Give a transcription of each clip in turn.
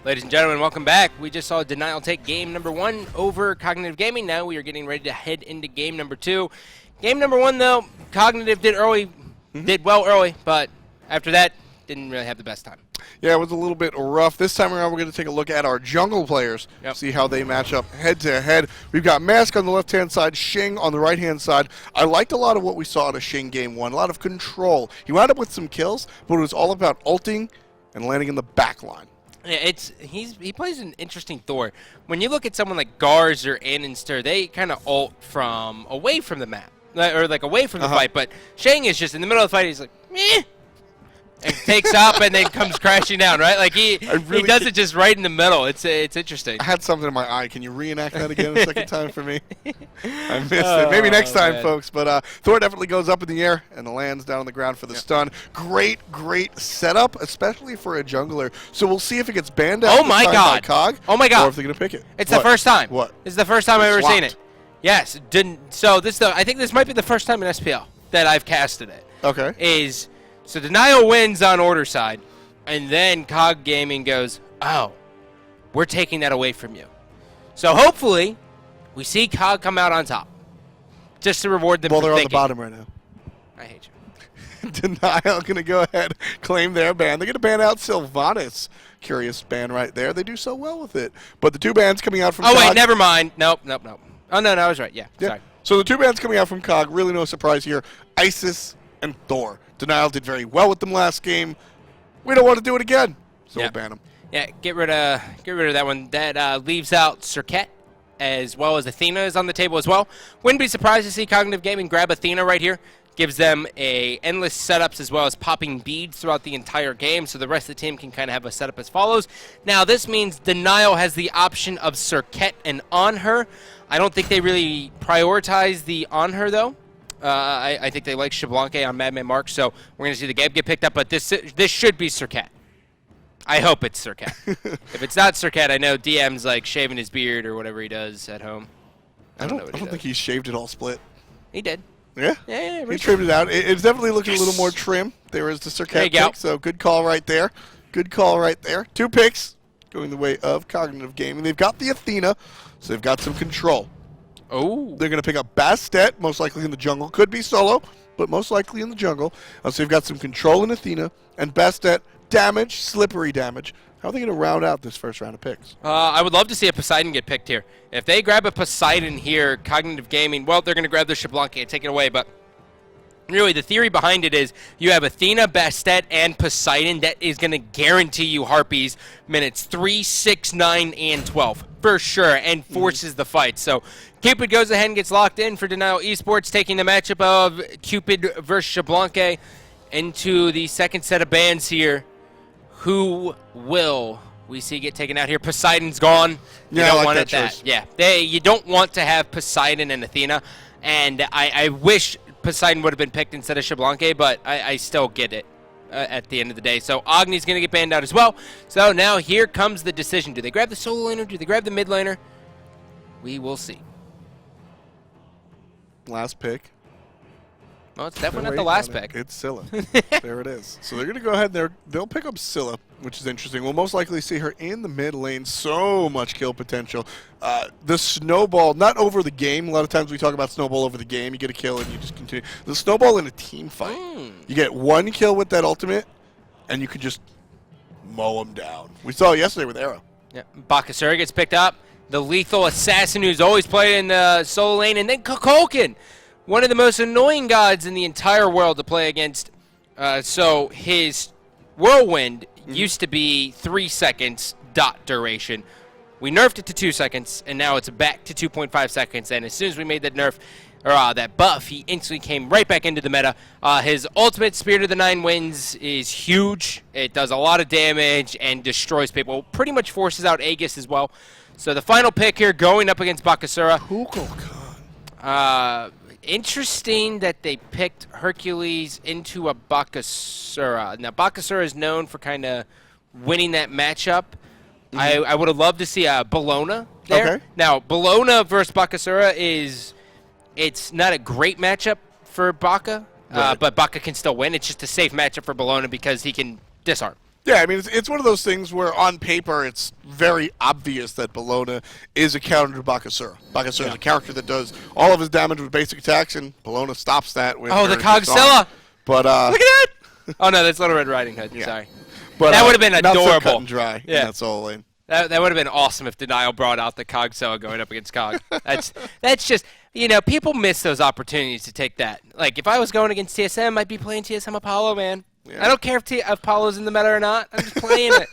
Ladies and gentlemen, welcome back. We just saw Denial take game number 1 over Cognitive Gaming. Now we are getting ready to head into game number 2. Game number 1, though, Cognitive did well early, but after that, didn't really have the best time. Yeah, it was a little bit rough. This time around, we're going to take a look at our jungle players, see how they match up head-to-head. We've got Mask on the left-hand side, Shing on the right-hand side. I liked a lot of what we saw at Shing game 1, a lot of control. He wound up with some kills, but it was all about ulting and landing in the back line. Yeah, he plays an interesting Thor. When you look at someone like Gars or Annenster, they kind of ult from away from the map, or like away from the fight. But Shang is just in the middle of the fight. He's like, meh, and takes up and then comes crashing down. Right, like he does it just right in the middle. It's interesting. I had something in my eye. Can you reenact that again a second time for me? I missed it. Maybe next time, man. Folks. But Thor definitely goes up in the air and lands down on the ground for the stun. Great setup, especially for a jungler. So we'll see if it gets banned out. Oh my god! By Cog, oh my god! Or if they're gonna pick it. It's the first time. What? This is the first time I've ever seen it. Yes. So I think this might be the first time in SPL that I've casted it. Okay. So Denial wins on order side, and then Cog Gaming goes, oh, we're taking that away from you. So hopefully we see Cog come out on top, just to reward them for they're thinking. On the bottom right now. I hate you. Denial going to go ahead, claim their ban. They're going to ban out Sylvanas. Curious ban right there. They do so well with it. But the two bans coming out from Cog. Oh, wait, never mind. Nope. Oh, no, I was right. Yeah, sorry. So the two bans coming out from Cog, really no surprise here. Isis and Thor. Denial did very well with them last game. We don't want to do it again, so we'll ban them. Yeah, get rid of that one. That leaves out Serqet, as well as Athena is on the table as well. Wouldn't be surprised to see Cognitive Gaming grab Athena right here. Gives them endless setups as well as popping beads throughout the entire game, so the rest of the team can kind of have a setup as follows. Now, this means Denial has the option of Serqet and On Her. I don't think they really prioritize the On Her, though. I think they like Xbalanque on Madman Mark, so we're going to see the game get picked up, but this should be Serqet. I hope it's Serqet. If it's not Serqet, I know DM's like shaving his beard or whatever he does at home. I don't think he shaved it all split. He did. Yeah? Yeah. He trimmed it out. It's definitely looking a little more trim. There is the Serqet pick, so good call right there. Good call right there. 2 picks going the way of Cognitive Gaming. They've got the Athena, so they've got some control. Oh. They're going to pick up Bastet, most likely in the jungle. Could be solo, but most likely in the jungle. So they've got some control in Athena, and Bastet, damage, slippery damage. How are they going to round out this first round of picks? I would love to see a Poseidon get picked here. If they grab a Poseidon here, Cognitive Gaming, well, they're going to grab their Xbalanque and take it away, but really, the theory behind it is you have Athena, Bastet, and Poseidon. That is going to guarantee you Harpies minutes 3, 6, 9, and 12 for sure, and forces the fight. So Cupid goes ahead and gets locked in for Denial Esports, taking the matchup of Cupid versus Xbalanque into the second set of bans here. Who will we see get taken out here? Poseidon's gone. You don't want that choice. Yeah, you don't want to have Poseidon and Athena, and I wish Poseidon would have been picked instead of Xbalanque, but I still get it at the end of the day. So Agni's going to get banned out as well. So now here comes the decision. Do they grab the solo laner? Do they grab the mid laner? We will see. Last pick. Well, it's definitely not the last pick. It's Scylla. There it is. So they're going to go ahead and they'll pick up Scylla, which is interesting. We'll most likely see her in the mid lane. So much kill potential. The snowball, not over the game. A lot of times we talk about snowball over the game. You get a kill and you just continue. The snowball in a team fight. You get 1 kill with that ultimate, and you can just mow them down. We saw it yesterday with Arrow. Yeah, Bakasura gets picked up. The lethal assassin who's always played in the solo lane. And then Kukulkan, one of the most annoying gods in the entire world to play against. So his whirlwind used to be 3 seconds dot duration. We nerfed it to 2 seconds, and now it's back to 2.5 seconds. And as soon as we made that nerf, or that buff, he instantly came right back into the meta. His ultimate Spirit of the Nine Winds is huge. It does a lot of damage and destroys people. Pretty much forces out Aegis as well. So the final pick here going up against Bakasura. Kukulkan. Interesting that they picked Hercules into a Bakasura. Now, Bakasura is known for kind of winning that matchup. I would have loved to see a Bologna there. Okay. Now, Bologna versus Bakasura it's not a great matchup for Baka, but Baka can still win. It's just a safe matchup for Bologna because he can disarm. Yeah, I mean, it's one of those things where on paper it's very obvious that Bologna is a counter to Bakasura. Bakasura is a character that does all of his damage with basic attacks, and Bologna stops that with Oh, the her Cogzilla! But Look at that! Oh, no, that's Little Red Riding Hood. Yeah. Sorry. but, That would have been not so adorable. cut and dry. Yeah. That's all in. That would have been awesome if Denial brought out the Cogzilla going up against Cog. That's just, people miss those opportunities to take that. Like, if I was going against TSM, I'd be playing TSM Apollo, man. Yeah. I don't care if Apollo's in the meta or not. I'm just playing it.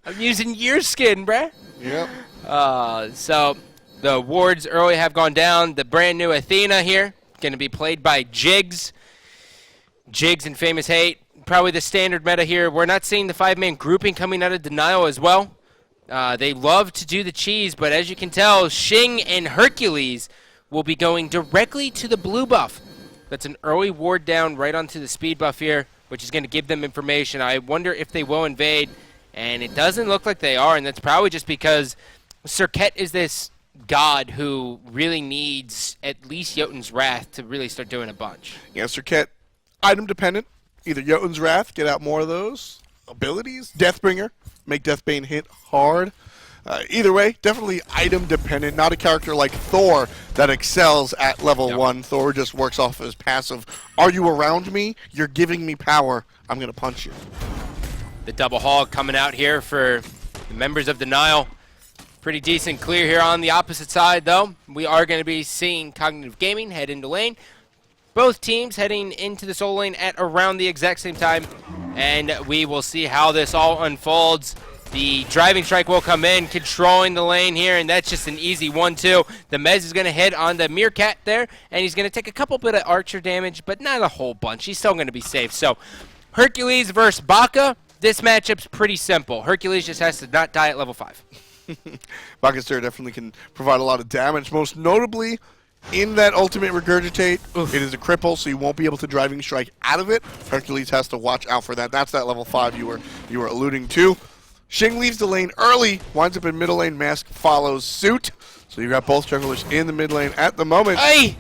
I'm using your skin, bruh. Yep. So the wards early have gone down. The brand new Athena here, going to be played by Jigs. Jigs and Famous Hate. Probably the standard meta here. We're not seeing the 5-man grouping coming out of Denial as well. They love to do the cheese, but as you can tell, Xing and Hercules will be going directly to the blue buff. That's an early ward down right onto the speed buff here, which is going to give them information. I wonder if they will invade, and it doesn't look like they are, and that's probably just because Serqet is this god who really needs at least Jotun's Wrath to really start doing a bunch. Yeah, Serqet, item dependent. Either Jotun's Wrath, get out more of those abilities. Deathbringer, make Deathbane hit hard. Either way, definitely item dependent. Not a character like Thor that excels at level 1. Thor just works off his passive. Are you around me? You're giving me power. I'm going to punch you. The double hog coming out here for the members of Denial. Pretty decent clear here on the opposite side, though. We are going to be seeing Cognitive Gaming head into lane. Both teams heading into the solo lane at around the exact same time. And we will see how this all unfolds. The driving strike will come in, controlling the lane here, and that's just an easy 1-2. The Mez is going to hit on the Meerkat there, and he's going to take a couple bit of archer damage, but not a whole bunch. He's still going to be safe. So Hercules versus Baka, this matchup's pretty simple. Hercules just has to not die at level 5. Bakasura definitely can provide a lot of damage, most notably in that ultimate regurgitate. It is a cripple, so you won't be able to driving strike out of it. Hercules has to watch out for that. That's that level 5 you were alluding to. Xing leaves the lane early, winds up in middle lane, Mask follows suit. So you got both jugglers in the mid lane at the moment. Hey!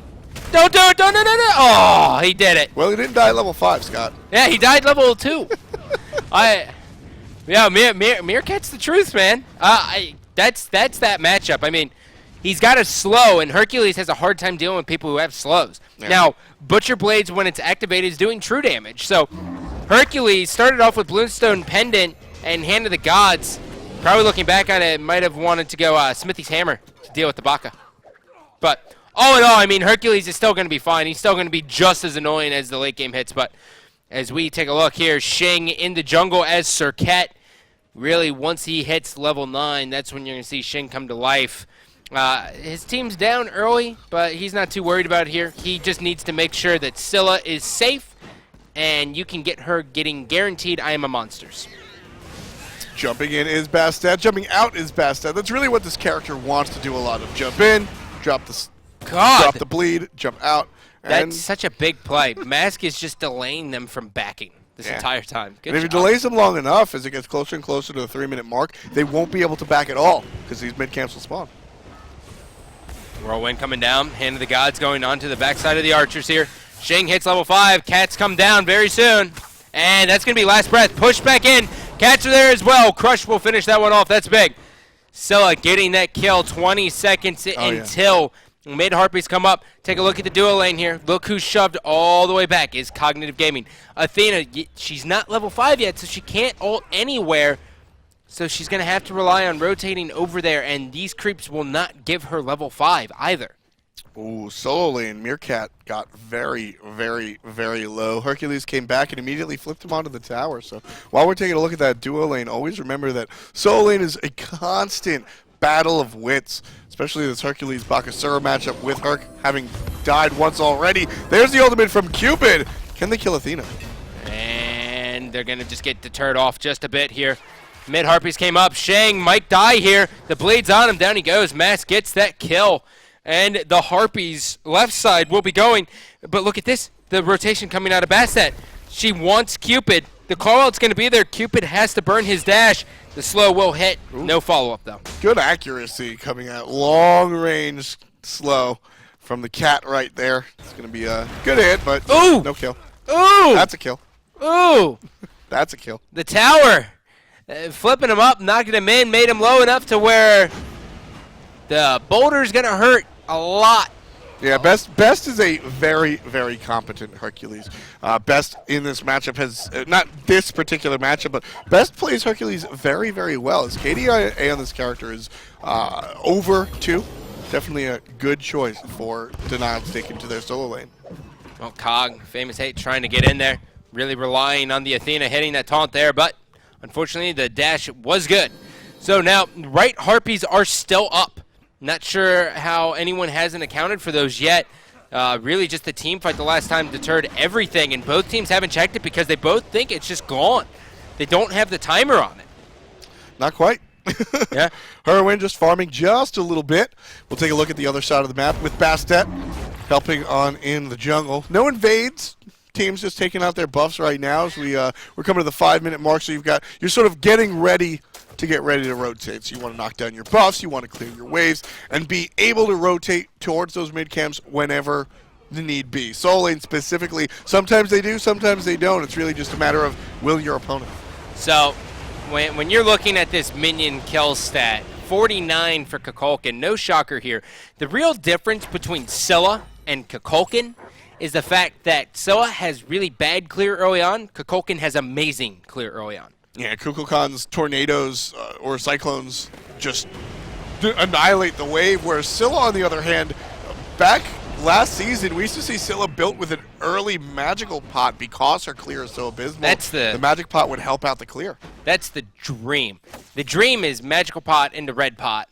Don't do it! Don't, no, no, no! Oh, he did it. Well, he didn't die at level 5, Scott. Yeah, he died level 2. Meerkat's the truth, man. That's that matchup. I mean, he's got a slow, and Hercules has a hard time dealing with people who have slows. Yeah. Now, Butcher Blades, when it's activated, is doing true damage. So Hercules started off with Bloomstone Pendant and Hand of the Gods. Probably looking back on it, might have wanted to go Smithy's Hammer to deal with the Baka. But all in all, I mean, Hercules is still going to be fine. He's still going to be just as annoying as the late game hits. But as we take a look here, Xing in the jungle as Serqet. Really, once he hits level 9, that's when you're going to see Xing come to life. His team's down early, but he's not too worried about it here. He just needs to make sure that Scylla is safe, and you can get her getting guaranteed I am a monsters. Jumping in is Bastet. Jumping out is Bastet. That's really what this character wants to do a lot of. Jump in, drop the bleed, jump out. And that's such a big play. Mask is just delaying them from backing this entire time. Good and if job. he delays them long enough, as it gets closer and closer to the 3-minute mark, they won't be able to back at all because these mid-camps will spawn. Whirlwind coming down. Hand of the Gods going on to the backside of the archers here. Xing hits level 5. Cats come down very soon. And that's going to be last breath. Push back in. Cats are there as well. Crush will finish that one off. That's big. Scylla getting that kill. 20 seconds until mid Harpies come up. Take a look at the duo lane here. Look who's shoved all the way back is Cognitive Gaming. Athena, she's not level 5 yet, so she can't ult anywhere. So she's going to have to rely on rotating over there, and these creeps will not give her level 5 either. Ooh, solo lane. Meerkat got very, very, very low. Hercules came back and immediately flipped him onto the tower. So while we're taking a look at that duo lane, always remember that solo lane is a constant battle of wits, especially this Hercules Bakasura matchup with Herc having died once already. There's the ultimate from Cupid. Can they kill Athena? And they're going to just get deterred off just a bit here. Mid Harpies came up. Xing might die here. The blade's on him. Down he goes. Mask gets that kill. And the Harpies left side will be going. But look at this. The rotation coming out of Bastet. She wants Cupid. The call out's going to be there. Cupid has to burn his dash. The slow will hit. Ooh. No follow-up, though. Good accuracy coming out. Long range slow from the cat right there. It's going to be a good hit, but no kill. Ooh! That's a kill. Ooh! That's a kill. The tower, flipping him up, knocking him in, made him low enough to where the boulder's going to hurt a lot. Yeah, Best is a very, very competent Hercules. Best in this matchup has, not this particular matchup, but Best plays Hercules very, very well. His KDA on this character is over 2. Definitely a good choice for Denial to take into their solo lane. Well, Cog, famous hate, trying to get in there. Really relying on the Athena hitting that taunt there, but unfortunately the dash was good. So now, right Harpies are still up. Not sure how anyone hasn't accounted for those yet. Really just the team fight the last time deterred everything, and both teams haven't checked it because they both think it's just gone. They don't have the timer on it. Not quite. Yeah. Herwin just farming just a little bit. We'll take a look at the other side of the map with Bastet helping on in the jungle. No invades. Teams just taking out their buffs right now as we're coming to the 5-minute mark, so you're sort of getting ready to rotate. So you want to knock down your buffs, you want to clear your waves, and be able to rotate towards those mid camps whenever the need be. Solo lane specifically, sometimes they do, sometimes they don't. It's really just a matter of will your opponent. So when you're looking at this minion kill stat, 49 for Kukulkan, no shocker here. The real difference between Scylla and Kukulkan is the fact that Scylla has really bad clear early on. Kukulkan has amazing clear early on. Yeah, Kukulkan's tornadoes or cyclones just annihilate the wave, whereas Scylla, on the other hand, back last season, we used to see Scylla built with an early magical pot because her clear is so abysmal. The magic pot would help out the clear. That's the dream. The dream is magical pot into red pot,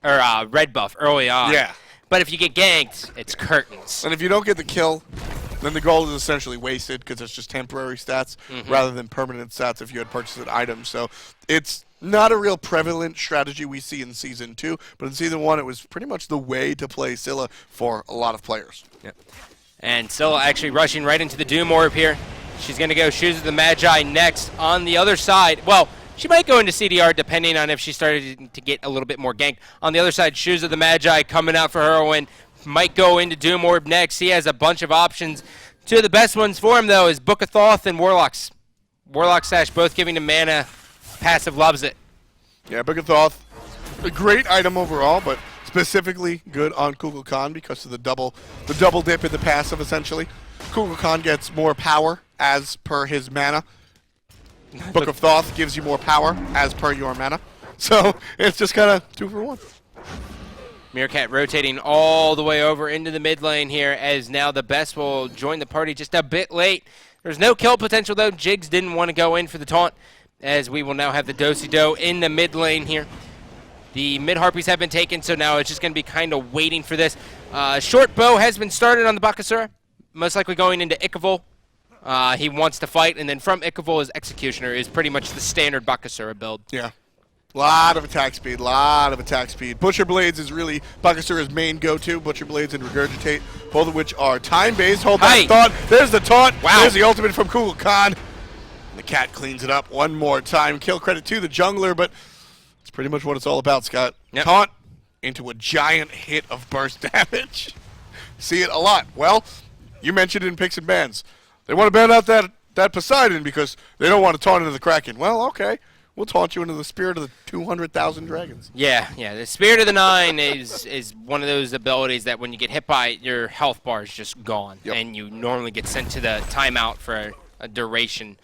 or red buff early on. Yeah. But if you get ganked, it's curtains. And if you don't get the kill, then the gold is essentially wasted because it's just temporary stats rather than permanent stats if you had purchased an item. So it's not a real prevalent strategy we see in Season 2, but in Season 1 it was pretty much the way to play Scylla for a lot of players. Yep. And Scylla actually rushing right into the Doom Orb here. She's going to go Shoes of the Magi next on the other side. Well, she might go into CDR depending on if she started to get a little bit more ganked. On the other side, Shoes of the Magi coming out for Heroin. Might go into Doom Orb next. He has a bunch of options. Two of the best ones for him, though, is Book of Thoth and Warlock's. Warlock Sash, both giving him mana. Passive loves it. Yeah, Book of Thoth, a great item overall, but specifically good on Kukulkan because of the double dip in the passive, essentially. Kukulkan gets more power as per his mana. Book of Thoth gives you more power as per your mana. So it's just kind of 2 for 1. Meerkat rotating all the way over into the mid lane here as now the best will join the party just a bit late. There's no kill potential though. Jigs didn't want to go in for the taunt as we will now have the Do-si-do in the mid lane here. The mid Harpies have been taken, so now it's just going to be kind of waiting for this. Short bow has been started on the Bakasura, most likely going into Ikavol. He wants to fight, and then from Ikavol, his Executioner is pretty much the standard Bakasura build. Yeah. Lot of attack speed, Butcher Blades is really Bakasura's main go-to. Butcher Blades and Regurgitate, both of which are time-based. Hold that thought. There's the taunt. Wow. There's the ultimate from Kukulkan. The cat cleans it up one more time. Kill credit to the jungler, but it's pretty much what it's all about, Scott. Yep. Taunt into a giant hit of burst damage. See it a lot. Well, you mentioned it in picks and bans. They want to ban out that Poseidon because they don't want to taunt into the Kraken. Well, okay. We'll taunt you into the Spirit of the 200,000 Dragons. Yeah. The Spirit of the Nine is one of those abilities that when you get hit by it, your health bar is just gone, and you normally get sent to the timeout for a duration.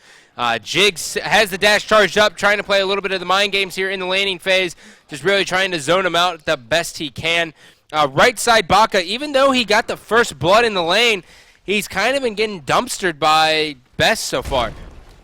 Jigs has the dash charged up, trying to play a little bit of the mind games here in the laning phase, just really trying to zone him out the best he can. Right side Baka, even though he got the first blood in the lane, he's kind of been getting dumpstered by Best so far.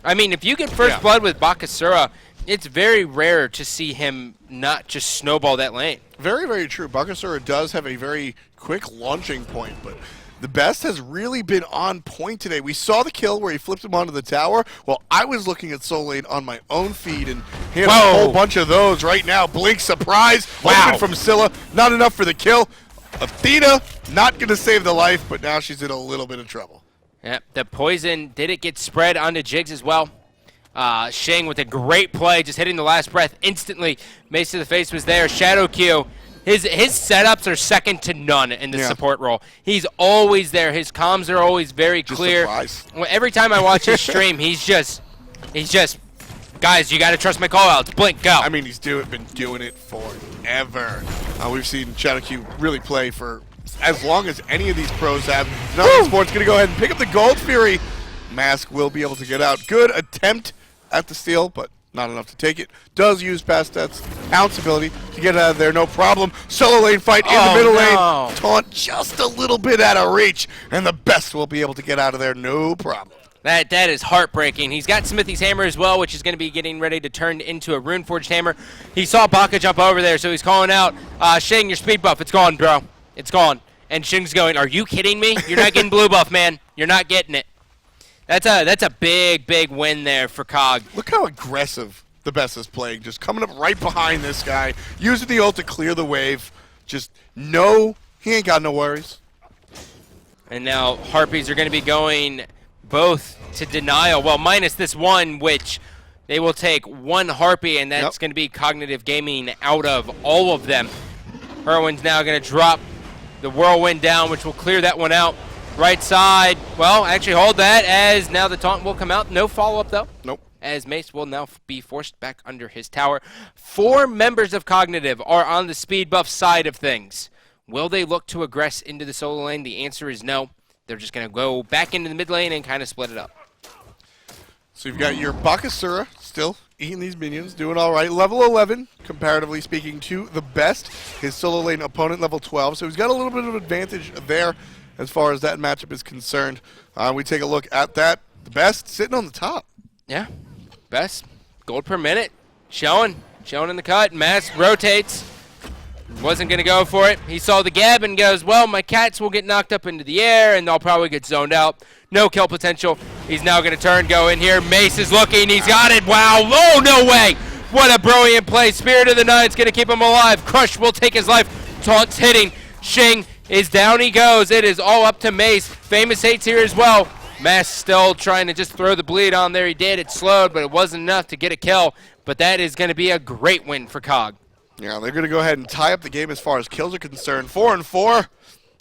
I mean, if you get first blood with Bakasura, it's very rare to see him not just snowball that lane. Very, very true. Bakasura does have a very quick launching point, but the Best has really been on point today. We saw the kill where he flipped him onto the tower. Well, I was looking at Soul Lane on my own feed, and he had a whole bunch of those right now. Blink surprise, open from Scylla. Not enough for the kill. Athena, not going to save the life, but now she's in a little bit of trouble. Yep, the poison, did it get spread onto Jigs as well? Shang with a great play, just hitting the last breath instantly. Mace to the face was there. Shadow Q. His setups are second to none in the support role. He's always there. His comms are always very clear. Surprise. Every time I watch his stream, he's just He's just, guys, you got to trust my call-outs. Blink, go. I mean, he's been doing it forever. We've seen Shadow Q really play for as long as any of these pros have. Now Esports going to go ahead and pick up the Gold Fury. Mask will be able to get out. Good attempt at the steal, but not enough to take it. Does use Bastet's ounce ability to get out of there, no problem. Solo lane fight in the middle lane. Taunt just a little bit out of reach, and the best will be able to get out of there, no problem. That is heartbreaking. He's got Smithy's hammer as well, which is going to be getting ready to turn into a Runeforged hammer. He saw Baka jump over there, so he's calling out, Shing, your speed buff, it's gone, bro. It's gone. And Shing's going, are you kidding me? You're not getting blue buff, man. You're not getting it. That's a big, big win there for Cog. Look how aggressive the best is playing. Just coming up right behind this guy, using the ult to clear the wave. Just he ain't got no worries. And now Harpies are going to be going both to denial. Well, minus this one, which they will take one Harpy, and that's going to be Cognitive Gaming out of all of them. Irwin's now going to drop the Whirlwind down, which will clear that one out. Right side, well, actually hold that, as now the taunt will come out. No follow-up, though. Nope. As Mace will now be forced back under his tower. 4 members of Cognitive are on the speed buff side of things. Will they look to aggress into the solo lane? The answer is no. They're just going to go back into the mid lane and kind of split it up. So you've got your Bakasura still eating these minions, doing all right. Level 11, comparatively speaking, to the best. His solo lane opponent, level 12. So he's got a little bit of advantage there as far as that matchup is concerned. We take a look at that. The best sitting on the top. Yeah, best. Gold per minute. Showing in the cut. Mask rotates. Wasn't going to go for it. He saw the gap and goes, well, my cats will get knocked up into the air and they'll probably get zoned out. No kill potential. He's now going to turn, go in here. Mace is looking. He's got it. Wow. Oh, no way. What a brilliant play. Spirit of the Night's going to keep him alive. Crush will take his life. Taunts hitting. Shing is down he goes. It is all up to Mace. Famous hates here as well. Mask still trying to just throw the bleed on there. He did. It slowed, but it wasn't enough to get a kill. But that is going to be a great win for Cog. Yeah, they're going to go ahead and tie up the game as far as kills are concerned. 4-4.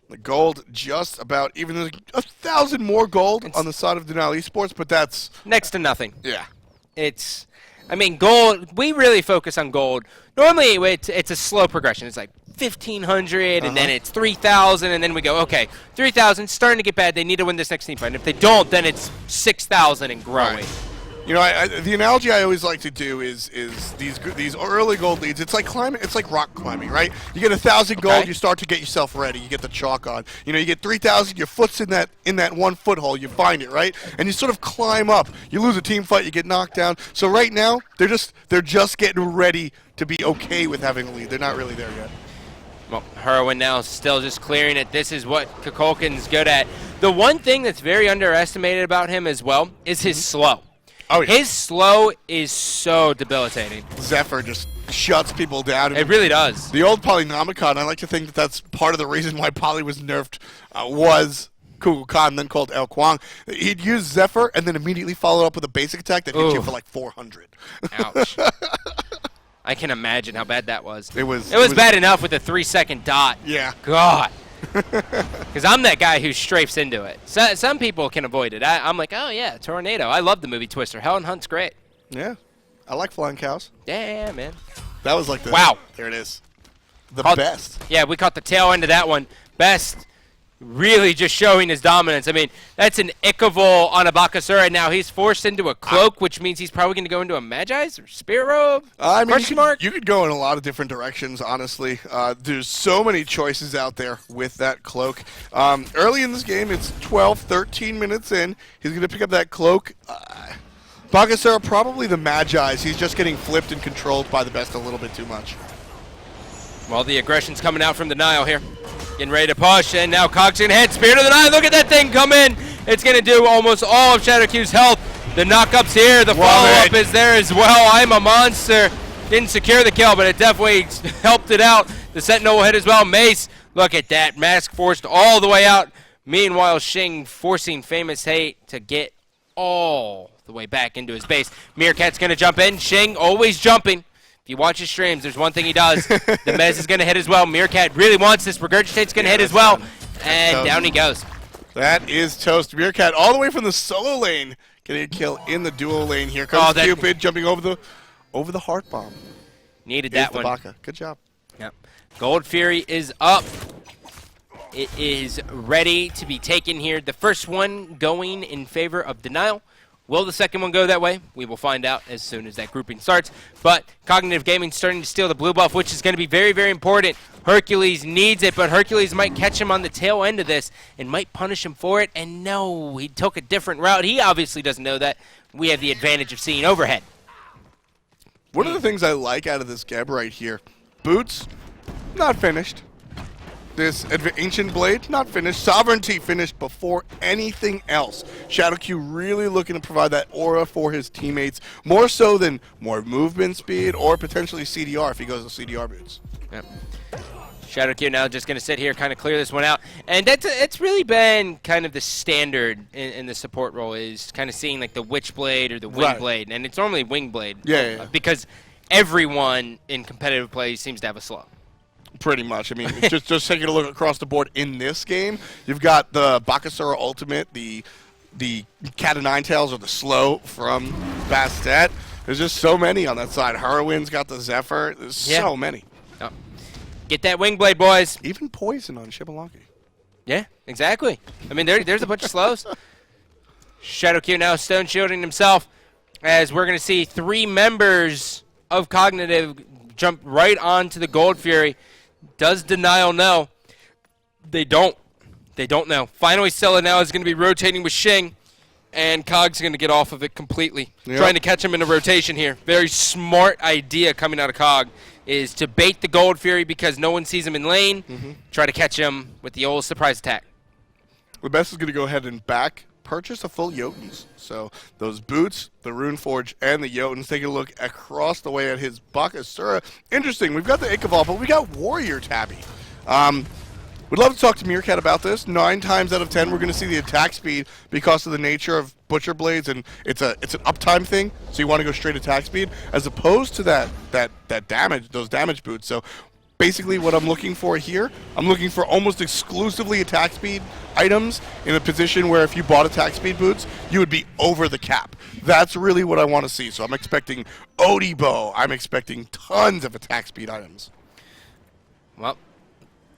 The gold just about even. There's 1,000 more gold on the side of Denial Esports, but that's next to nothing. Yeah. I mean, gold, we really focus on gold. Normally, it's a slow progression. It's like 1,500, and then it's 3,000, and then we go, okay, 3,000, starting to get bad. They need to win this next team fight. And if they don't, then it's 6,000 and growing. Right. You know, the analogy I always like to do is these early gold leads. It's like climbing. It's like rock climbing, right? You get 1,000 gold, you start to get yourself ready. You get the chalk on. You know, you get 3,000. Your foot's in that one foothold. You find it, right? And you sort of climb up. You lose a team fight, you get knocked down. So right now, they're just getting ready to be okay with having a lead. They're not really there yet. Well, Herwin now still just clearing it. This is what Kukulkan's good at. The one thing that's very underestimated about him as well is his slow. Oh, yeah. His slow is so debilitating. Zephyr just shuts people down. It really does. The old Polynomicon, I like to think that that's part of the reason why Poly was nerfed, was Kukulkan, then called El Kwang. He'd use Zephyr and then immediately follow up with a basic attack that hit you for like 400. Ouch. I can imagine how bad that was. It was bad enough with a 3-second dot. Yeah. God. Because I'm that guy who strafes into it. So, some people can avoid it. I'm like, oh yeah, Tornado. I love the movie Twister. Helen Hunt's great. Yeah. I like flying cows. Yeah, man. That was like the... Wow. There it is. The best. Yeah, we caught the tail end of that one. Best really just showing his dominance. I mean, that's an Ikavol on a Bakasura, and now he's forced into a cloak, which means he's probably going to go into a Magi's or Spirit Robe? I mean, Question mark? You could go in a lot of different directions, honestly. There's so many choices out there with that cloak. Early in this game, it's 12, 13 minutes in. He's going to pick up that cloak. Bakasura, probably the Magi's. He's just getting flipped and controlled by the best a little bit too much. Well, the aggression's coming out from Denial here. Getting ready to push, and now Cog's going to hit. Spirit of the Night, look at that thing come in. It's going to do almost all of Shadow Q's health. The knockup's here. The follow-up is there as well. I'm a monster. Didn't secure the kill, but it definitely helped it out. The Sentinel will hit as well. Mace, look at that. Mask forced all the way out. Meanwhile, Shing forcing Famous Hate to get all the way back into his base. Meerkat's going to jump in. Shing always jumping. If you watch his streams, there's one thing he does. The Mez is going to hit as well. Meerkat really wants this. Regurgitate's going to hit as well. And down he goes. That is toast. Meerkat all the way from the solo lane getting a kill in the duo lane. Here comes Cupid jumping over the heart bomb. Needed that one. Baka. Good job. Yep. Gold Fury is up. It is ready to be taken here. The first one going in favor of Denial. Will the second one go that way? We will find out as soon as that grouping starts. But Cognitive Gaming starting to steal the blue buff, which is going to be very, very important. Hercules needs it, but Hercules might catch him on the tail end of this and might punish him for it. And no, he took a different route. He obviously doesn't know that. We have the advantage of seeing overhead. One of the things I like out of this Geb right here, boots, not finished. This Ancient Blade, not finished. Sovereignty finished before anything else. Shadowq really looking to provide that aura for his teammates, more so than more movement speed or potentially CDR if he goes to CDR boots. Yep. Shadowq now just going to sit here, kind of clear this one out. And it's really been kind of the standard in the support role, is kind of seeing like the Witch Blade or the Wing Blade. And it's normally Wing Blade. Yeah. Because everyone in competitive play seems to have a slow. Pretty much. I mean, just taking a look across the board in this game, you've got the Bakasura ultimate, the Cat of Nine Tails or the slow from Bastet. There's just so many on that side. Heroine's got the Zephyr. There's so many. Oh. Get that Wing Blade, boys. Even Poison on Xbalanque. Yeah, exactly. I mean, there's a bunch of slows. Shadowq now stone shielding himself, as we're going to see 3 members of Cognitive jump right onto the Gold Fury. Does Denial know? They don't. They don't know. Finally, Scylla now is going to be rotating with Xing, and Cog's going to get off of it completely. Yep. Trying to catch him in a rotation here. Very smart idea coming out of Cog is to bait the Gold Fury because no one sees him in lane. Try to catch him with the old surprise attack. The best is going to go ahead and purchase a full Jotuns. So those boots, the Runeforge, and the Jotuns. Take a look across the way at his Bakasura. Interesting. We've got the Ichabod, but we got Warrior Tabby. We'd love to talk to Meerkat about this. 9 times out of 10, we're going to see the attack speed because of the nature of Butcher Blades, and it's an uptime thing. So you want to go straight attack speed, as opposed to that damage, those damage boots. So basically what I'm looking for here, I'm looking for almost exclusively attack speed items in a position where if you bought attack speed boots, you would be over the cap. That's really what I want to see. So I'm expecting Odibo. I'm expecting tons of attack speed items. Well,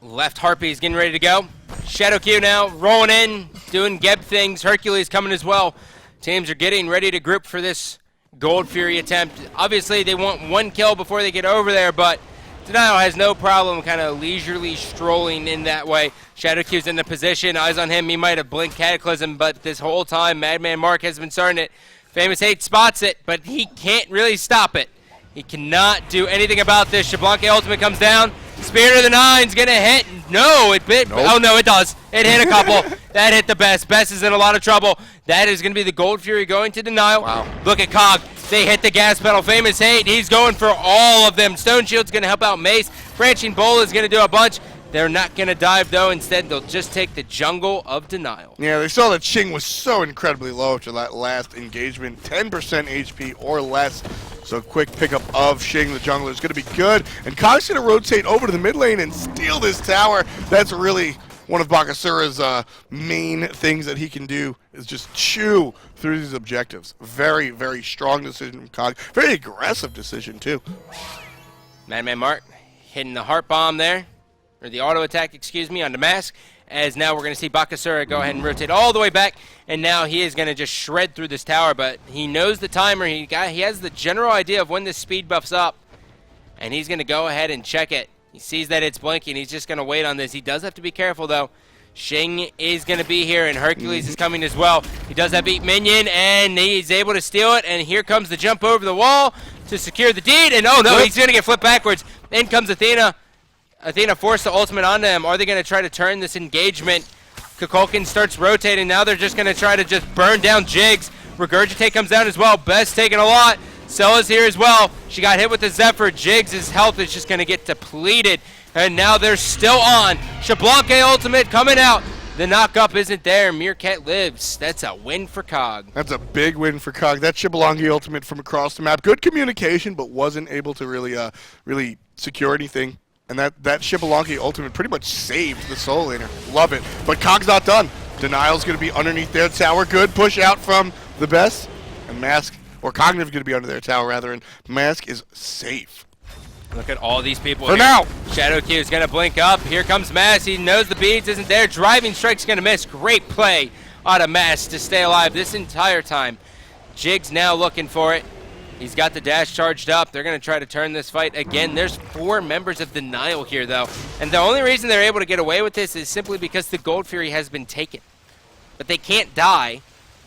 left Harpy's getting ready to go. Shadowq now rolling in, doing Geb things. Hercules coming as well. Teams are getting ready to group for this Gold Fury attempt. Obviously, they want 1 kill before they get over there, but Denial has no problem kind of leisurely strolling in that way. Shadowq's in the position. Eyes on him. He might have blinked Cataclysm, but this whole time, Madman Mark has been starting it. Famous Hate spots it, but he can't really stop it. He cannot do anything about this. Xbalanque ultimate comes down. Spirit of the Nine's going to hit. No, it bit. Nope. Oh, no, it does. It hit a couple. That hit the Best. Best is in a lot of trouble. That is going to be the Gold Fury going to Denial. Wow. Look at Cog. They hit the gas pedal. Famous Hate. He's going for all of them. Stone Shield's going to help out Mace. Branching Bowl is going to do a bunch. They're not going to dive, though. Instead, they'll just take the jungle of Denial. Yeah, they saw that Xing was so incredibly low after that last engagement. 10% HP or less. So quick pickup of Xing, the jungler, is going to be good. And Kog's going to rotate over to the mid lane and steal this tower. That's really one of Bakasura's main things that he can do, is just chew through these objectives. Very, very strong decision from Cog. Very aggressive decision, too. Madman Mark hitting the heart bomb there. Or the auto attack, excuse me, on Damask. As now we're going to see Bakasura go ahead and rotate all the way back. And now he is going to just shred through this tower. But he knows the timer. He has the general idea of when this speed buff's up. And he's going to go ahead and check it. He sees that it's blinking. He's just going to wait on this. He does have to be careful, though. Xing is going to be here, and Hercules is coming as well. He does have beat minion, and he's able to steal it. And here comes the jump over the wall to secure the deed. And oh, no, he's going to get flipped backwards. In comes Athena. Athena forced the ultimate onto him. Are they going to try to turn this engagement? Kukulkan starts rotating. Now they're just going to try to just burn down Jigs. Regurgitate comes down as well. Best taking a lot. Scylla's here as well. She got hit with the Zephyr. Jigs' health is just going to get depleted. And now they're still on. Xbalanque ultimate coming out. The knock-up isn't there. Meerkat lives. That's a win for Cog. That's a big win for Cog. That Xbalanque ultimate from across the map. Good communication, but wasn't able to really secure anything. And that Xbalanque ultimate pretty much saved the soul laner. Love it. But Cog's not done. Denial's going to be underneath their tower. Good push out from the best, and Mask, or Cognitive going to be under their tower rather, and Mask is safe. Look at all these people For here. now. Shadow Q is going to blink up. Here comes Mask. He knows the beads isn't there. Driving Strike's going to miss. Great play out of Mask to stay alive this entire time. Jig's now looking for it. He's got the dash charged up. They're going to try to turn this fight again. There's 4 members of Denial here, though. And the only reason they're able to get away with this is simply because the Gold Fury has been taken. But they can't die,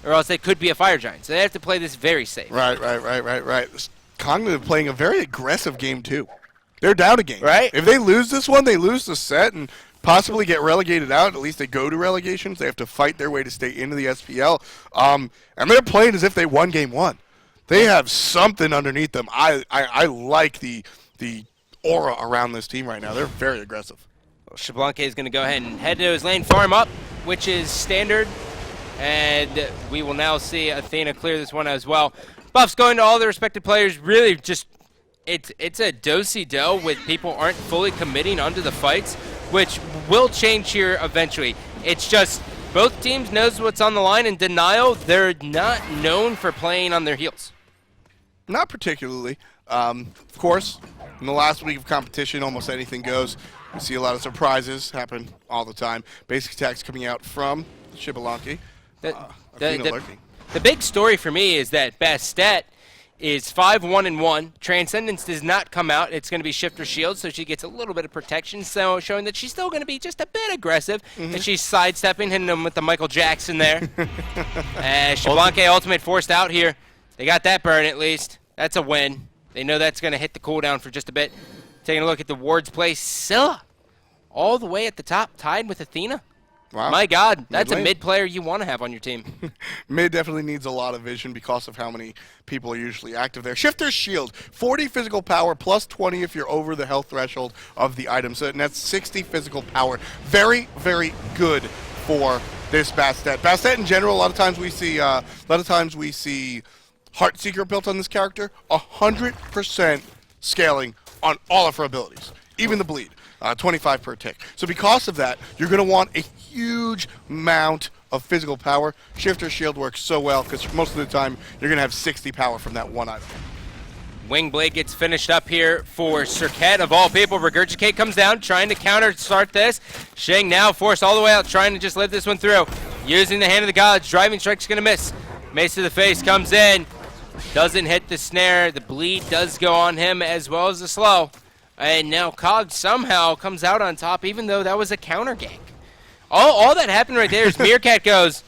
or else they could be a Fire Giant. So they have to play this very safe. Right. Cognitive playing a very aggressive game, too. They're down a game. Right. If they lose this one, they lose the set and possibly get relegated out. At least they go to relegations. They have to fight their way to stay into the SPL. And they're playing as if they won game 1. They have something underneath them. I like the aura around this team right now. They're very aggressive. Well, Xbalanque is going to go ahead and head to his lane, farm up, which is standard. And we will now see Athena clear this one as well. Buffs going to all the respected players. Really just, it's a do-si-do with people aren't fully committing onto the fights, which will change here eventually. It's just both teams knows what's on the line. In Denial, they're not known for playing on their heels. Not particularly. Of course, in the last week of competition, almost anything goes. We see a lot of surprises happen all the time. Basic attacks coming out from Xbalanque. The big story for me is that Bastet is 5-1-1. Transcendence does not come out. It's going to be Shifter Shield, so she gets a little bit of protection, so showing that she's still going to be just a bit aggressive. And she's sidestepping, hitting him with the Michael Jackson there. Xbalanque ultimate forced out here. They got that burn at least. That's a win. They know that's going to hit the cooldown for just a bit. Taking a look at the Ward's play. Scylla, all the way at the top, tied with Athena. Wow. My God, that's Mid-lane. a mid player you want to have on your team. Mid definitely needs a lot of vision because of how many people are usually active there. Shifter's Shield, 40 physical power plus 20 if you're over the health threshold of the item. So and that's 60 physical power. Very, very good for this Bastet. Bastet in general, a lot of times we see Heartseeker built on this character. 100% scaling on all of her abilities, even the bleed. 25 per tick. So because of that, you're going to want a huge amount of physical power. Shifter Shield works so well because most of the time you're going to have 60 power from that one item. Wingblade gets finished up here for Serqet, of all people. Regurgitate comes down, trying to counter start this. Sheng now forced all the way out, trying to just live this one through. Using the Hand of the Gods, Driving Strike's going to miss. Mace to the face comes in. Doesn't hit the snare. The bleed does go on him as well as the slow. And now Cog somehow comes out on top, even though that was a counter gank. All that happened right there is Meerkat goes,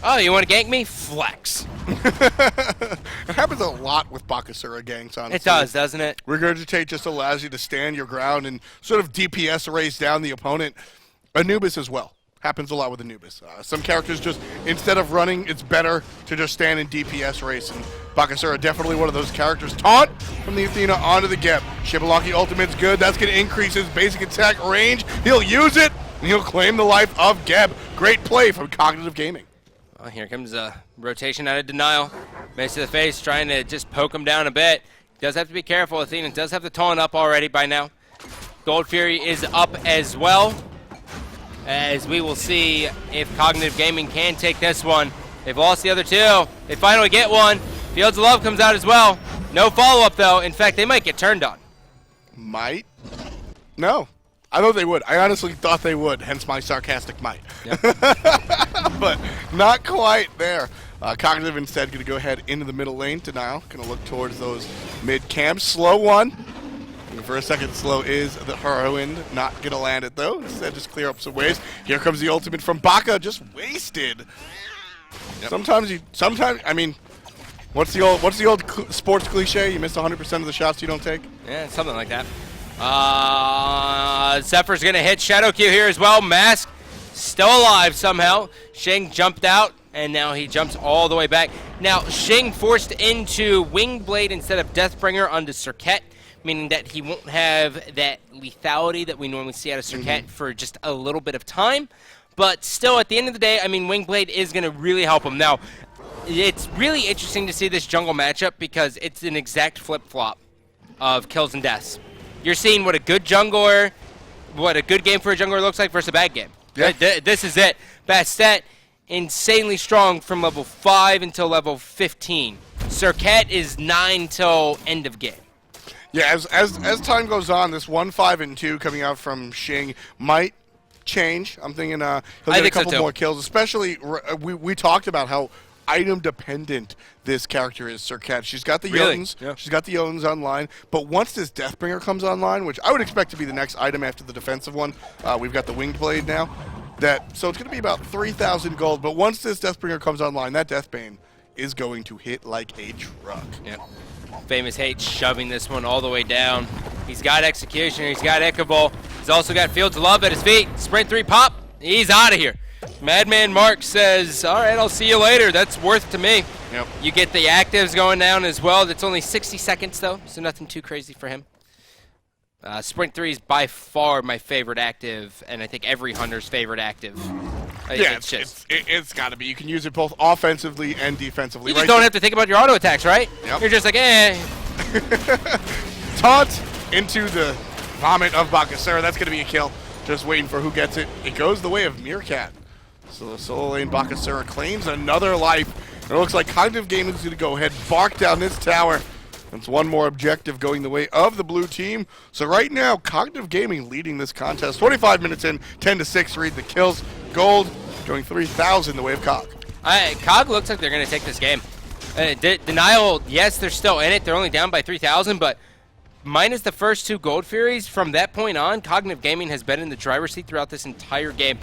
oh, you want to gank me? Flex. It happens a lot with Bakasura ganks, honestly. It does, doesn't it? Regurgitate just allows you to stand your ground and sort of DPS erase down the opponent. Anubis as well. Happens a lot with Anubis. Some characters just, instead of running, it's better to just stand in DPS race. And Bakasura definitely one of those characters. Taunt from the Athena onto the Geb. Xbalanque ultimate's good. That's going to increase his basic attack range. He'll use it, and he'll claim the life of Geb. Great play from Cognitive Gaming. Well, here comes a rotation out of Denial. Mace to the face, trying to just poke him down a bit. Does have to be careful. Athena does have the taunt up already by now. Gold Fury is up as well. As we will see if Cognitive Gaming can take this one. They've lost the other two. They finally get one. Fields of Love comes out as well. No follow-up, though. In fact, they might get turned on. Might? No. I thought they would. I honestly thought they would, hence my sarcastic might. Yep. But not quite there. Cognitive instead going to go ahead into the middle lane. Denial going to look towards those mid-camps. Slow one. For a second, slow is the heroine. Not going to land it, though. Instead, just clear up some waves. Here comes the ultimate from Baka. Just wasted. Yep. Sometimes, I mean, what's the old sports cliche? You miss 100% of the shots you don't take? Yeah, something like that. Zephyr's going to hit Shadow Q here as well. Mask still alive somehow. Sheng jumped out, and now he jumps all the way back. Now, Sheng forced into Wingblade instead of Deathbringer onto Serqet, meaning that he won't have that lethality that we normally see out of Serqet for just a little bit of time. But still, at the end of the day, I mean, Wingblade is going to really help him. Now, it's really interesting to see this jungle matchup because it's an exact flip-flop of kills and deaths. You're seeing what a good game for a jungler looks like versus a bad game. Yeah. This is it. Bastet insanely strong from level 5 until level 15. Serqet is 9 till end of game. Yeah, as time goes on, this 1, 5, and 2 coming out from Xing might change. I'm thinking he'll get a couple more kills. Especially, we talked about how item dependent this character is, Serqet. She's got the Jotuns. Yeah. She's got the Jotuns online. But once this Deathbringer comes online, which I would expect to be the next item after the defensive one, we've got the Winged Blade now. So it's going to be about 3,000 gold. But once this Deathbringer comes online, that Deathbane is going to hit like a truck. Yep. Famous Hate shoving this one all the way down. He's got Executioner. He's got Ichabod. He's also got Fields of Love at his feet. Sprint 3 pop. He's out of here. Madman Mark says, all right, I'll see you later. That's worth to me. Yep. You get the actives going down as well. That's only 60 seconds, though, so nothing too crazy for him. Sprint 3 is by far my favorite active, and I think every hunter's favorite active. Yeah, it's got to be. You can use it both offensively and defensively. You just don't have to think about your auto attacks, right? Yep. You're just like, eh. Taunt into the vomit of Bakasura. That's going to be a kill. Just waiting for who gets it. It goes the way of Meerkat. So the solo lane Bakasura claims another life. It looks like Cognitive Gaming is going to go ahead, bark down this tower. It's one more objective going the way of the blue team. So right now, Cognitive Gaming leading this contest. 25 minutes in, 10-6, read the kills. Gold going 3,000 the way of Cog. Cog looks like they're going to take this game. Denial, yes, they're still in it. They're only down by 3,000, but minus the first 2 Gold Furies, from that point on, Cognitive Gaming has been in the driver's seat throughout this entire game.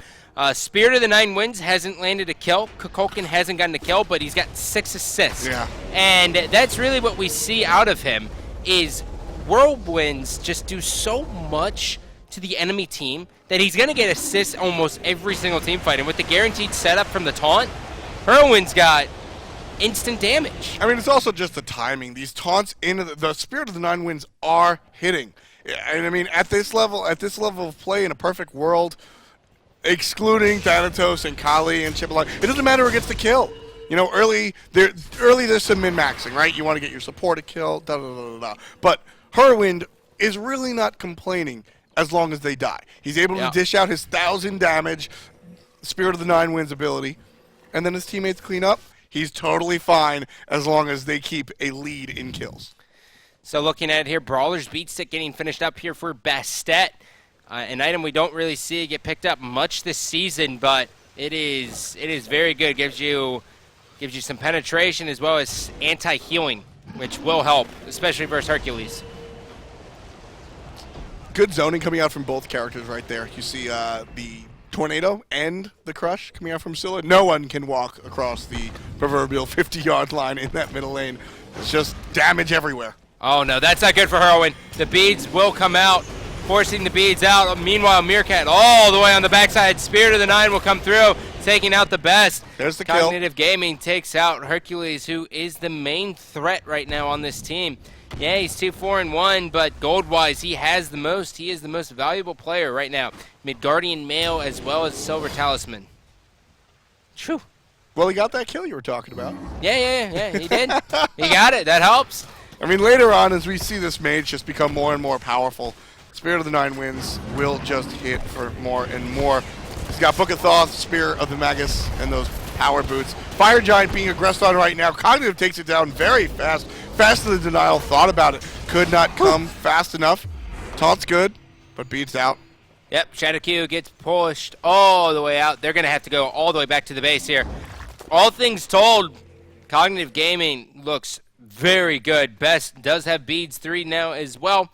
Spirit of the Nine Winds hasn't landed a kill. Kukulkan hasn't gotten a kill, but he's got 6 assists. Yeah. And that's really what we see out of him is Whirlwinds just do so much to the enemy team that he's going to get assists almost every single team fight. And with the guaranteed setup from the taunt, Whirlwind's got instant damage. I mean, it's also just the timing. These taunts into the Spirit of the Nine Winds are hitting. And I mean, at this level of play in a perfect world, excluding Thanatos and Kali and Xbalanque, it doesn't matter who gets the kill. You know, early there's some min-maxing, right? You want to get your support a kill, da-da-da-da-da. But Whirlwind is really not complaining as long as they die. He's able to dish out his 1,000 damage, Spirit of the Nine Winds ability, and then his teammates clean up. He's totally fine as long as they keep a lead in kills. So looking at it here, Brawler's Beatstick getting finished up here for Bastet. An item we don't really see get picked up much this season, but it is very good. Gives you some penetration as well as anti-healing, which will help, especially versus Hercules. Good zoning coming out from both characters right there. You see the Tornado and the Crush coming out from Scylla. No one can walk across the proverbial 50-yard line in that middle lane. It's just damage everywhere. Oh, no, that's not good for Whirlwind. The beads will come out, forcing the beads out. Meanwhile, Meerkat all the way on the backside. Spirit of the Nine will come through, taking out the best. There's the kill. Cognitive Gaming takes out Hercules, who is the main threat right now on this team. Yeah, he's 2-4-1, but gold-wise, he has the most. He is the most valuable player right now. Midgardian Mail as well as Silver Talisman. True. Well, he got that kill you were talking about. Yeah, he did. He got it. That helps. I mean, later on, as we see this mage just become more and more powerful, Spirit of the Nine Winds will just hit for more and more. He's got Book of Thoth, Spear of the Magus, and those power boots. Fire Giant being aggressed on right now. Cognitive takes it down very fast. Faster than Denial thought about it. Could not come fast enough. Taunt's good, but beats out. Yep, Shadow Q gets pushed all the way out. They're going to have to go all the way back to the base here. All things told, Cognitive Gaming looks very good. Best does have beads 3 now as well.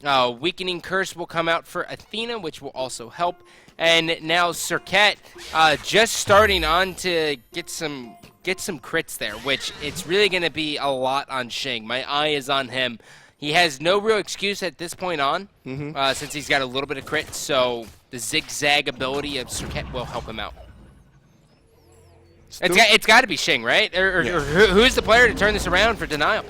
Weakening Curse will come out for Athena, which will also help. And now Serqet just starting on to get some crits there, which it's really going to be a lot on Xing. My eye is on him. He has no real excuse at this point on, since he's got a little bit of crit, so the zigzag ability of Serqet will help him out. It's got to be Xing, right? Or who's the player to turn this around for Denial?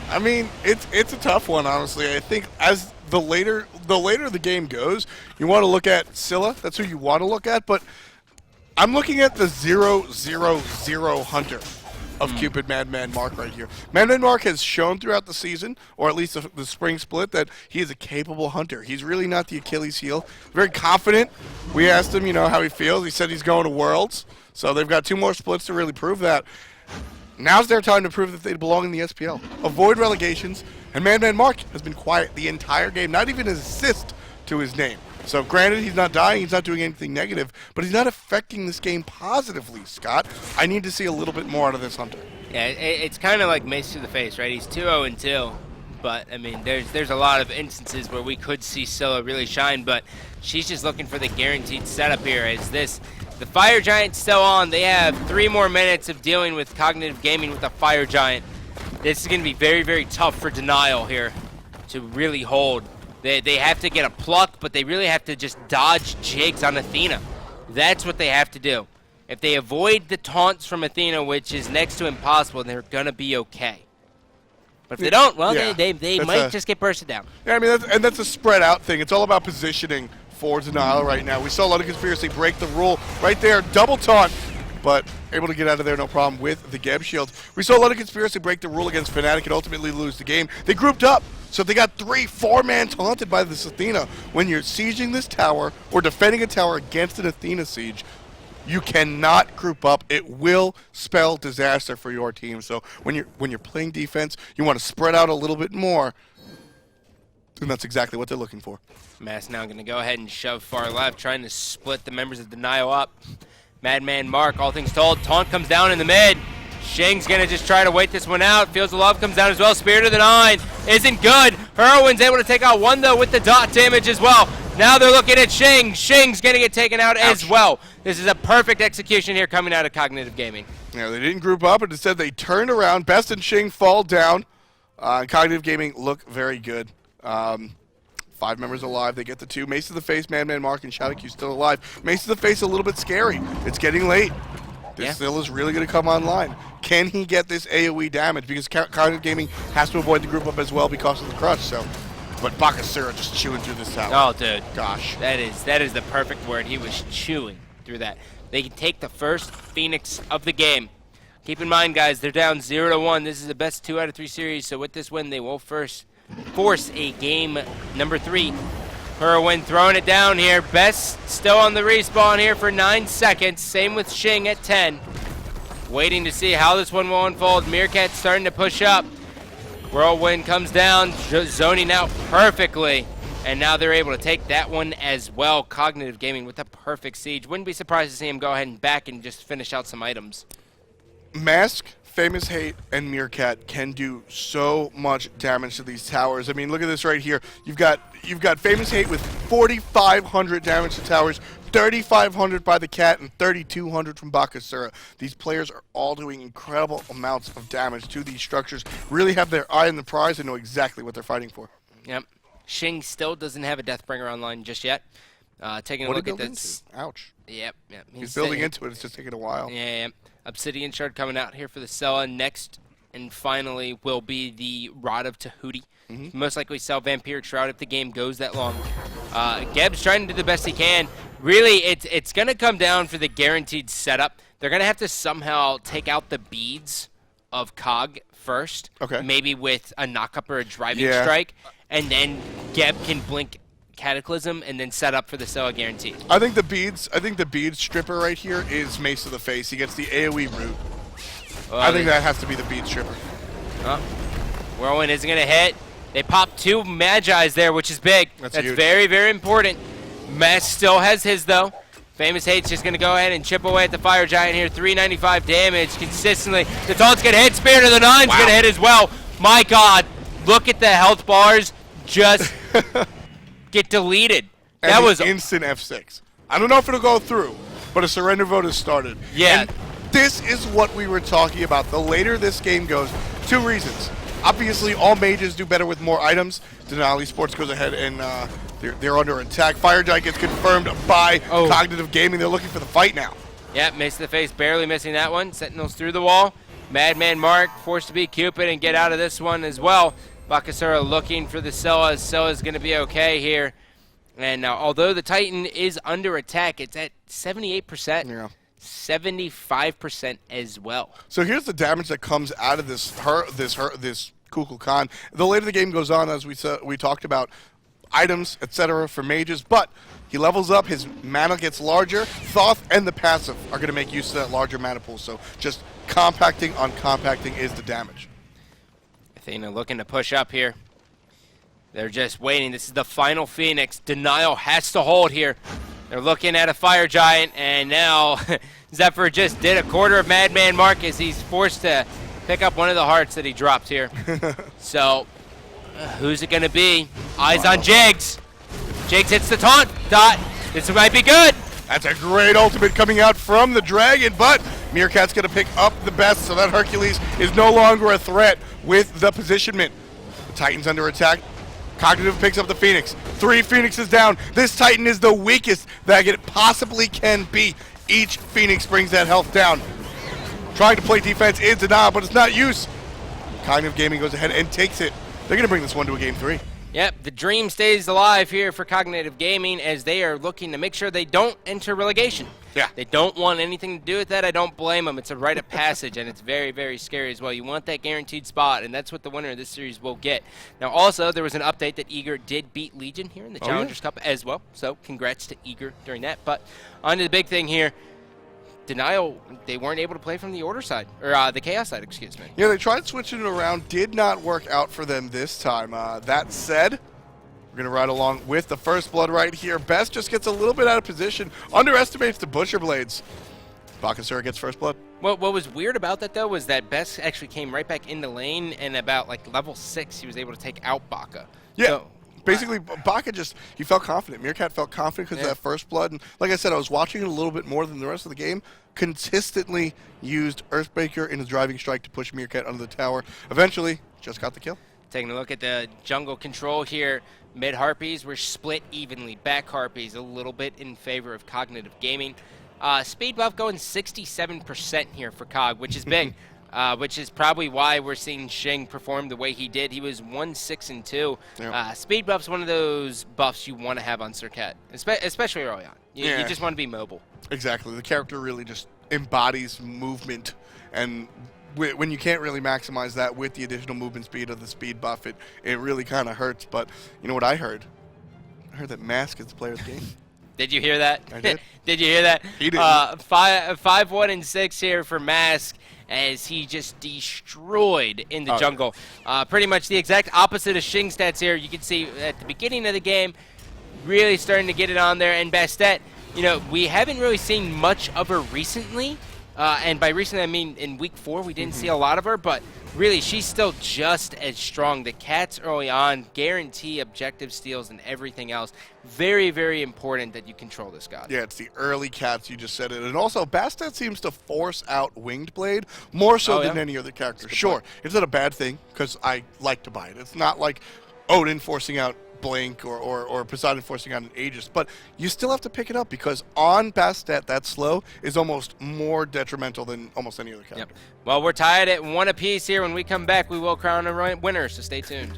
I mean, it's a tough one, honestly. I think as the later the game goes, you want to look at Scylla. That's who you want to look at. But I'm looking at the 0-0-0 hunter. of Cupid Madman Mark right here. Madman Mark has shown throughout the season, or at least the spring split, that he is a capable hunter. He's really not the Achilles heel. Very confident. We asked him, how he feels. He said he's going to Worlds. So they've got 2 more splits to really prove that. Now's their time to prove that they belong in the SPL. Avoid relegations. And Madman Mark has been quiet the entire game, not even an assist to his name. So granted, he's not dying, he's not doing anything negative, but he's not affecting this game positively, Scott. I need to see a little bit more out of this hunter. Yeah, it's kind of like mace to the face, right? He's 2-0-2, but I mean, there's a lot of instances where we could see Scylla really shine, but she's just looking for the guaranteed setup here. The Fire Giant's still on. They have 3 more minutes of dealing with cognitive gaming with the Fire Giant. This is going to be very, very tough for Denial here to really hold. They have to get a pluck, but they really have to just dodge jigs on Athena. That's what they have to do. If they avoid the taunts from Athena, which is next to impossible, they're going to be okay. But if they don't, well, yeah, they might just get bursted down. Yeah, I mean, that's a spread out thing. It's all about positioning for Denial right now. We saw a lot of Conspiracy break the rule right there, double taunt, but able to get out of there no problem with the Geb shield. We saw a lot of Conspiracy break the rule against Fnatic and ultimately lose the game. They grouped up, so they got 3 4-man taunted by this Athena. When you're sieging this tower or defending a tower against an Athena siege, you cannot group up. It will spell disaster for your team. So when you're playing defense, you want to spread out a little bit more, and that's exactly what they're looking for. Mass now going to go ahead and shove far left, trying to split the members of Denial up. Madman Mark, all things told, taunt comes down in the mid. Shing's going to just try to wait this one out. Feels the Love comes down as well. Spirit of the 9 isn't good. Heroine's able to take out 1, though, with the dot damage as well. Now they're looking at Shing. Shing's going to get taken out as well. This is a perfect execution here coming out of Cognitive Gaming. Yeah, they didn't group up, but instead they turned around. Best and Shing fall down. Cognitive Gaming look very good. 5 members alive. They get the 2. Mace to the face, Madman Mark, and Shadowq still alive. Mace to the face a little bit scary. It's getting late. This still is really going to come online. Can he get this AoE damage? Because Cognitive Gaming has to avoid the group up as well because of the crush. So, but Bakasura just chewing through this tower. Oh, dude. Gosh. That is the perfect word. He was chewing through that. They can take the first Phoenix of the game. Keep in mind, guys, they're down 0-1. This is the best 2 out of 3 series. So with this win, they will force a game number 3. Heroine throwing it down here. Best still on the respawn here for 9 seconds. Same with Shing at 10. Waiting to see how this one will unfold. Meerkat's starting to push up. Whirlwind comes down, zoning out perfectly. And now they're able to take that one as well. Cognitive Gaming with a perfect siege. Wouldn't be surprised to see him go ahead and back and just finish out some items. Mask, Famous Hate, and Meerkat can do so much damage to these towers. I mean, look at this right here. You've got Famous Hate with 4,500 damage to towers, 3,500 by the Cat, and 3,200 from Bakasura. These players are all doing incredible amounts of damage to these structures. Really have their eye on the prize and know exactly what they're fighting for. Yep. Shing still doesn't have a Deathbringer online just yet. Taking a look at this. Ouch. Yep. He's building into it. It's just taking a while. Yeah. Obsidian Shard coming out here for the Scylla. Next and finally will be the Rod of Tahuti. Most likely sell Vampiric Shroud if the game goes that long. Geb's trying to do the best he can. Really, it's going to come down for the guaranteed setup. They're going to have to somehow take out the beads of Cog first. Okay. Maybe with a knock-up or a driving strike. And then Geb can blink Cataclysm and then set up for the Scylla guarantee. I think the beads stripper right here is Mace to the face. He gets the AoE route. I think that has to be the bead stripper. Whirlwind isn't going to hit. They pop 2 Magi's there, which is big. That's huge. Very, very important. Mass still has his, though. Famous Hate's just going to go ahead and chip away at the Fire Giant here. 395 damage consistently. The taunts going to hit. Spirit of the 9's going to hit as well. My God. Look at the health bars just get deleted. And that was instant F6. I don't know if it'll go through, but a surrender vote has started. Yeah. And this is what we were talking about. The later this game goes, 2 reasons. Obviously, all mages do better with more items. Denali Esports goes ahead and they're under attack. Fire Giant gets confirmed by Cognitive Gaming. They're looking for the fight now. Yeah, Mace to the face, barely missing that one. Sentinels through the wall. Madman Mark forced to be Cupid and get out of this one as well. Bakasura looking for the Scylla. Scylla's going to be okay here. And although the Titan is under attack, it's at 78%. Yeah. 75% as well. So here's the damage that comes out of this Kukulkan. The later the game goes on, as we talked about, items, etc. for mages, but he levels up, his mana gets larger. Thoth and the passive are going to make use of that larger mana pool, so just compacting on compacting is the damage. Athena looking to push up here. They're just waiting. This is the final Phoenix. Denial has to hold here. They're looking at a Fire Giant, and now Zephyr just did a quarter of Madman Marcus. He's forced to pick up one of the hearts that he dropped here. So, who's it going to be? Eyes on Jigs. Jigs hits the taunt. Dot. This might be good. That's a great ultimate coming out from the Dragon, but Meerkat's going to pick up the best, so that Hercules is no longer a threat with the positionment. The Titan's under attack. Cognitive picks up the Phoenix. 3 Phoenixes down. This Titan is the weakest that it possibly can be. Each Phoenix brings that health down. Trying to play defense is denial, but it's not use. Cognitive Gaming goes ahead and takes it. They're going to bring this one to a game 3. Yep, the dream stays alive here for Cognitive Gaming as they are looking to make sure they don't enter relegation. Yeah. They don't want anything to do with that. I don't blame them. It's a rite of passage, and it's very, very scary as well. You want that guaranteed spot, and that's what the winner of this series will get. Now, also, there was an update that Eager did beat Legion here in the Challengers Cup as well, so congrats to Eager during that. But on to the big thing here. Denial, they weren't able to play from the Order side, or the Chaos side, excuse me. Yeah, they tried switching it around. Did not work out for them this time. That said, we're going to ride along with the First Blood right here. Best just gets a little bit out of position, underestimates the Butcher Blades. Bakasura gets First Blood. What was weird about that, though, was that Best actually came right back in the lane, and about, like, level 6, he was able to take out Baka. Yeah. So, basically, Baka just, he felt confident. Meerkat felt confident because of that First Blood. And like I said, I was watching it a little bit more than the rest of the game. Consistently used Earthbreaker in his driving strike to push Meerkat under the tower. Eventually, just got the kill. Taking a look at the jungle control here. Mid Harpies were split evenly. Back Harpies a little bit in favor of Cognitive Gaming. Speed buff going 67% here for Cog, which is big. Which is probably why we're seeing Xing perform the way he did. He was 1-6-2. Yep. Speed buff's one of those buffs you want to have on Serqet, especially early on. You just want to be mobile. Exactly. The character really just embodies movement, and when you can't really maximize that with the additional movement speed of the speed buff, it really kind of hurts. But you know what I heard? I heard that Mask is the player of the game. Did you hear that? I did. Did you hear that? He did. 5-1-6 here for Mask, as he just destroyed in the jungle. Pretty much the exact opposite of Xing stats here. You can see at the beginning of the game, really starting to get it on there. And Bastet, you know, we haven't really seen much of her recently. And by recently, I mean in week 4, we didn't see a lot of her, but really, she's still just as strong. The cats early on guarantee objective steals and everything else. Very, very important that you control this god. Yeah, it's the early cats, you just said it. And also, Bastet seems to force out Winged Blade more so than any other character. Sure, it's not a bad thing, because I like to buy it. It's not like Odin forcing out Blink or Poseidon forcing out an Aegis, but you still have to pick it up because on Bastet, that slow is almost more detrimental than almost any other character. Yep. Well, we're tied at 1 apiece here. When we come back, we will crown a winner, so stay tuned.